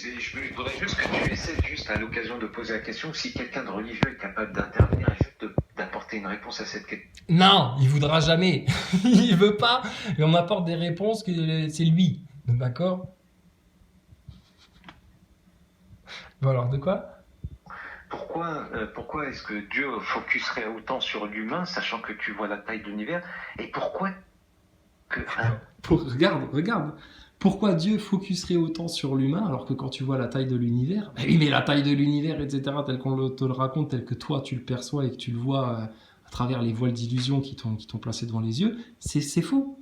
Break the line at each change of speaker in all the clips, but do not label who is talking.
Je voudrais juste que tu essaies, juste à l'occasion de poser la question, si quelqu'un de religieux est capable d'intervenir et juste d'apporter une réponse à cette question.
Non, il voudra jamais. Il veut pas. Et on apporte des réponses que c'est lui. D'accord? Bon alors, de quoi?
Pourquoi est-ce que Dieu focuserait autant sur l'humain, sachant que tu vois la taille de l'univers, et pourquoi que un
Regarde. Pourquoi Dieu focuserait autant sur l'humain alors que quand tu vois la taille de l'univers, bah oui, mais la taille de l'univers, etc., tel qu'on te le raconte, tel que toi tu le perçois et que tu le vois à travers les voiles d'illusion qui t'ont placé devant les yeux, c'est faux.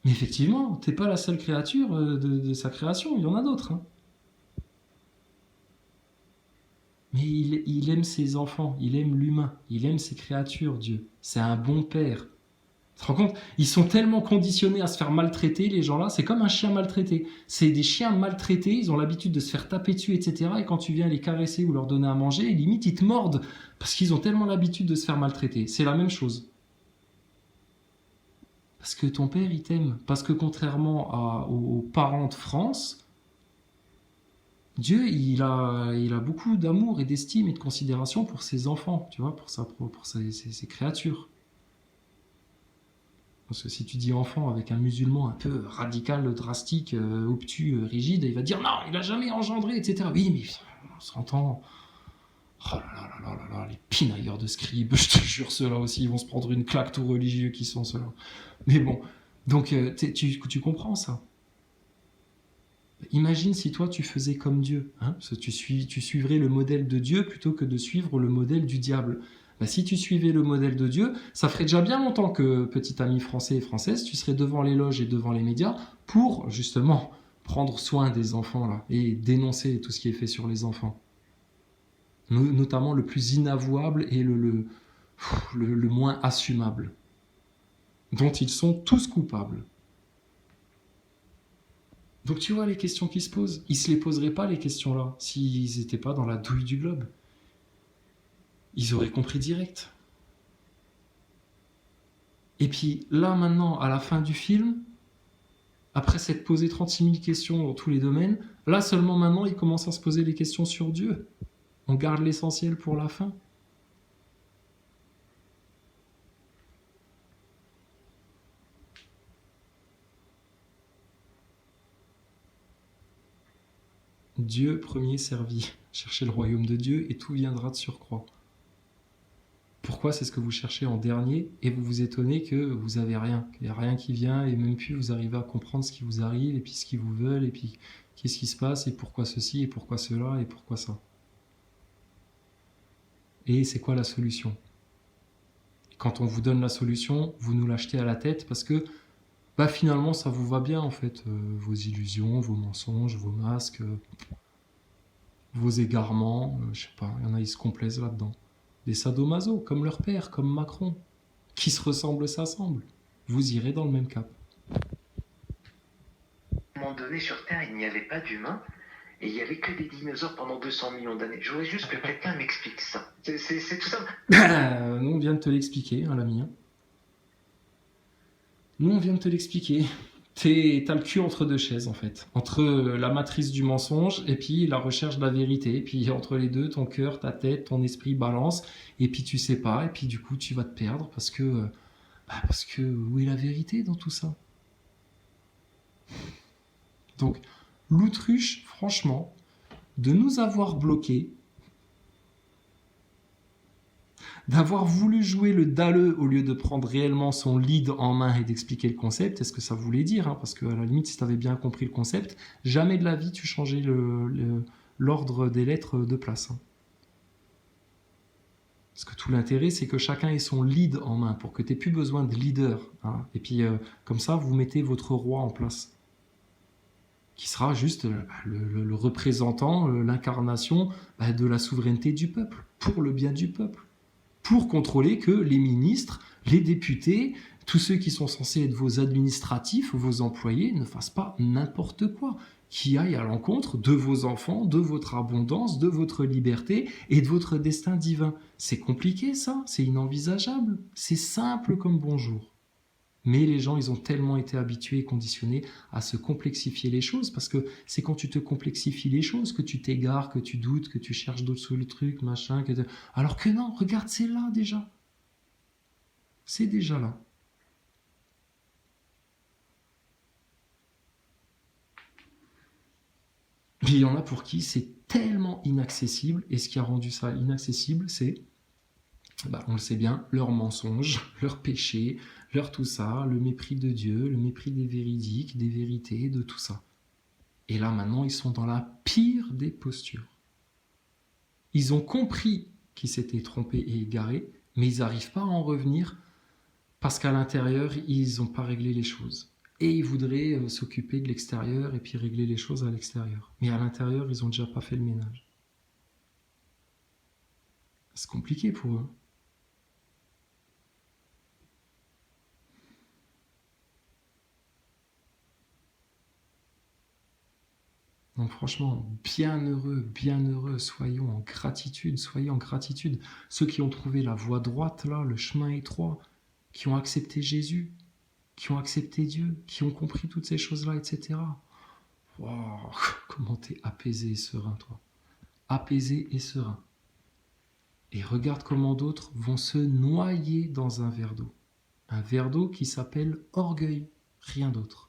Mais effectivement, t'es pas la seule créature de sa création, il y en a d'autres, hein. Mais il aime ses enfants, il aime l'humain, il aime ses créatures, Dieu. C'est un bon père. Tu te rends compte? Ils sont tellement conditionnés à se faire maltraiter, les gens-là. C'est comme un chien maltraité. C'est des chiens maltraités, ils ont l'habitude de se faire taper dessus, etc. Et quand tu viens les caresser ou leur donner à manger, limite, ils te mordent. Parce qu'ils ont tellement l'habitude de se faire maltraiter. C'est la même chose. Parce que ton père, il t'aime. Parce que contrairement aux parents de France, Dieu, il a beaucoup d'amour et d'estime et de considération pour ses enfants, tu vois, pour ses créatures. Parce que si tu dis enfant avec un musulman un peu radical, drastique, obtus, rigide, il va dire non, il a jamais engendré, etc. Oui, mais on s'entend. Oh là là là là là, les pinailleurs de scribes, je te jure, ceux-là aussi, ils vont se prendre une claque tout religieux qui sont ceux-là. Mais bon, donc tu comprends ça. Imagine si toi tu faisais comme Dieu, hein, parce que tu suivrais le modèle de Dieu plutôt que de suivre le modèle du diable. Bah, si tu suivais le modèle de Dieu, ça ferait déjà bien longtemps que, petit ami français et française, tu serais devant les loges et devant les médias pour justement prendre soin des enfants là et dénoncer tout ce qui est fait sur les enfants. Notamment le plus inavouable et le moins assumable, dont ils sont tous coupables. Donc tu vois les questions qui se posent. Ils se les poseraient pas les questions-là s'ils n'étaient pas dans la douille du globe. Ils auraient compris direct. Et puis là maintenant, à la fin du film, après s'être posé 36 000 questions dans tous les domaines, là seulement maintenant ils commencent à se poser les questions sur Dieu. On garde l'essentiel pour la fin. Dieu premier servi. Cherchez le royaume de Dieu et tout viendra de surcroît. Pourquoi c'est ce que vous cherchez en dernier et vous vous étonnez que vous avez rien, qu'il n'y a rien qui vient et même plus vous arrivez à comprendre ce qui vous arrive et puis ce qu'ils vous veulent et puis qu'est-ce qui se passe et pourquoi ceci et pourquoi cela et pourquoi ça. Et c'est quoi la solution? Quand on vous donne la solution, vous nous l'achetez à la tête parce que bah finalement ça vous va bien en fait, vos illusions, vos mensonges, vos masques, vos égarements, je sais pas, il y en a ils se complaisent là-dedans. Des sadomaso, comme leur père, comme Macron. Qui se ressemble s'assemble. Vous irez dans le même cap.
À un moment donné sur Terre, il n'y avait pas d'humains et il n'y avait que des dinosaures pendant 200 millions d'années. Je voudrais juste que quelqu'un m'explique ça. C'est tout ça.
Nous, on vient de te l'expliquer, hein, l'ami. Nous, on vient de te l'expliquer. T'as le cul entre deux chaises, en fait. Entre la matrice du mensonge et puis la recherche de la vérité. Et puis entre les deux, ton cœur, ta tête, ton esprit balance. Et puis tu sais pas. Et puis du coup, tu vas te perdre parce que où est la vérité dans tout ça? Donc, l'autruche, franchement, de nous avoir bloqués, d'avoir voulu jouer le dalleux au lieu de prendre réellement son lead en main et d'expliquer le concept, est-ce que ça voulait dire, hein, parce qu'à la limite, si tu avais bien compris le concept, jamais de la vie tu changeais l'ordre des lettres de place. Hein. Parce que tout l'intérêt, c'est que chacun ait son lead en main, pour que tu n'aies plus besoin de leader. Hein. Et puis, comme ça, vous mettez votre roi en place. Qui sera juste le représentant, l'incarnation de la souveraineté du peuple, pour le bien du peuple. Pour contrôler que les ministres, les députés, tous ceux qui sont censés être vos administratifs, vos employés, ne fassent pas n'importe quoi, qui aillent à l'encontre de vos enfants, de votre abondance, de votre liberté et de votre destin divin. C'est compliqué ça, c'est inenvisageable, c'est simple comme bonjour. Mais les gens, ils ont tellement été habitués et conditionnés à se complexifier les choses, parce que c'est quand tu te complexifies les choses que tu t'égares, que tu doutes, que tu cherches d'autres sous le truc, machin. Alors que non, regarde, c'est là déjà. C'est déjà là. Mais il y en a pour qui c'est tellement inaccessible, et ce qui a rendu ça inaccessible, c'est, on le sait bien, leurs mensonges, leurs péchés, leur tout ça, le mépris de Dieu, le mépris des véridiques, des vérités, de tout ça. Et là maintenant, ils sont dans la pire des postures. Ils ont compris qu'ils s'étaient trompés et égarés, mais ils n'arrivent pas à en revenir parce qu'à l'intérieur, ils n'ont pas réglé les choses. Et ils voudraient s'occuper de l'extérieur et puis régler les choses à l'extérieur. Mais à l'intérieur, ils n'ont déjà pas fait le ménage. C'est compliqué pour eux. Donc franchement, bienheureux, soyons en gratitude, soyez en gratitude. Ceux qui ont trouvé la voie droite, là, le chemin étroit, qui ont accepté Jésus, qui ont accepté Dieu, qui ont compris toutes ces choses-là, etc. Wow, comment t'es apaisé et serein, toi. Apaisé et serein. Et regarde comment d'autres vont se noyer dans un verre d'eau. Un verre d'eau qui s'appelle orgueil, rien d'autre.